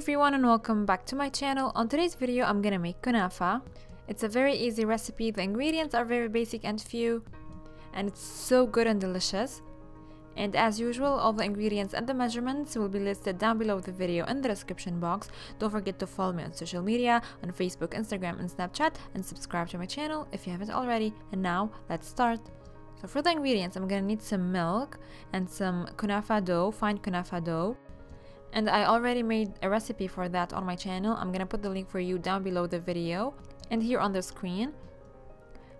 everyone and welcome back to my channel. On today's video I'm gonna make kunafa. It's a very easy recipe. The ingredients are very basic and few, and it's so good and delicious. And as usual, all the ingredients and the measurements will be listed down below the video in the description box. Don't forget to follow me on social media, on Facebook, Instagram and Snapchat, and subscribe to my channel if you haven't already. And now let's start. So for the ingredients, I'm gonna need some milk and some kunafa dough, fine kunafa dough. And I already made a recipe for that on my channel. I'm gonna put the link for you down below the video and here on the screen.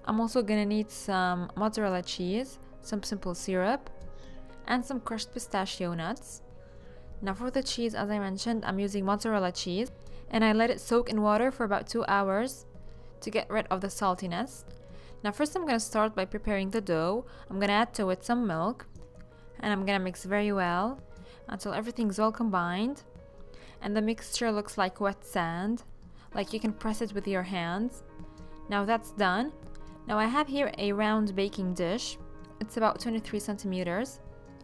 I'm also gonna need some mozzarella cheese, some simple syrup, and some crushed pistachio nuts. Now for the cheese, as I mentioned, I'm using mozzarella cheese, and I let it soak in water for about 2 hours to get rid of the saltiness. Now first I'm gonna start by preparing the dough. I'm gonna add to it some milk, and I'm gonna mix very well until everything's well combined and the mixture looks like wet sand, like you can press it with your hands. Now that's done. Now I have here a round baking dish. It's about 23 centimeters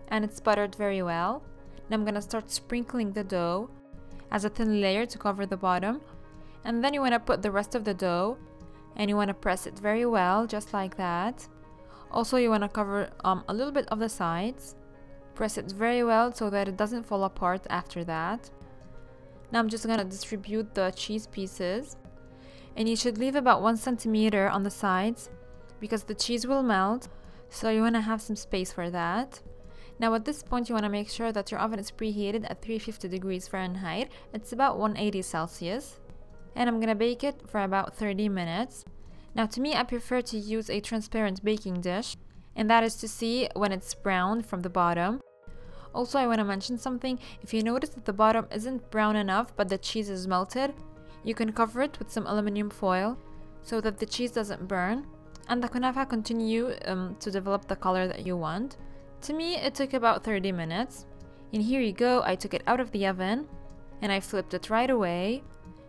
and it's buttered very well. Now I'm gonna start sprinkling the dough as a thin layer to cover the bottom, and then you want to put the rest of the dough and you want to press it very well, just like that. Also you want to cover a little bit of the sides. Press it very well so that it doesn't fall apart after that. Now I'm just gonna distribute the cheese pieces, and you should leave about 1 centimeter on the sides because the cheese will melt, so you want to have some space for that. Now at this point you want to make sure that your oven is preheated at 350 degrees Fahrenheit. It's about 180 Celsius, and I'm gonna bake it for about 30 minutes. Now to me, I prefer to use a transparent baking dish, and that is to see when it's brown from the bottom. Also, I want to mention something. If you notice that the bottom isn't brown enough but the cheese is melted, you can cover it with some aluminum foil so that the cheese doesn't burn and the kunafa continue to develop the color that you want. To me, it took about 30 minutes. And here you go, I took it out of the oven and I flipped it right away.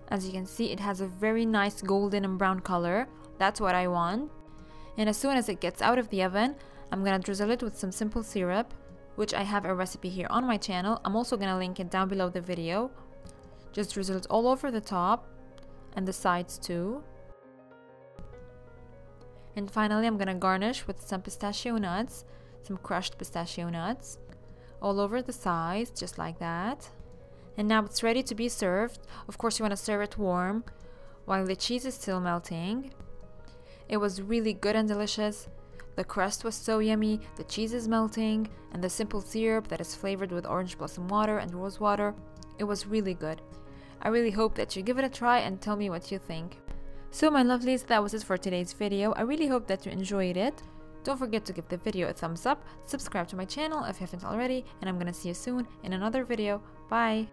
As you can see, it has a very nice golden and brown color. That's what I want. And as soon as it gets out of the oven, I'm gonna drizzle it with some simple syrup, which I have a recipe here on my channel. I'm also gonna link it down below the video. Just drizzle it all over the top and the sides too. And finally, I'm gonna garnish with some pistachio nuts, some crushed pistachio nuts, all over the sides, just like that. And now it's ready to be served. Of course, you wanna serve it warm while the cheese is still melting. It was really good and delicious. The crust was so yummy, the cheese is melting, and the simple syrup that is flavored with orange blossom water and rose water. It was really good. I really hope that you give it a try and tell me what you think. So my lovelies, that was it for today's video. I really hope that you enjoyed it. Don't forget to give the video a thumbs up, subscribe to my channel if you haven't already, and I'm gonna see you soon in another video. Bye!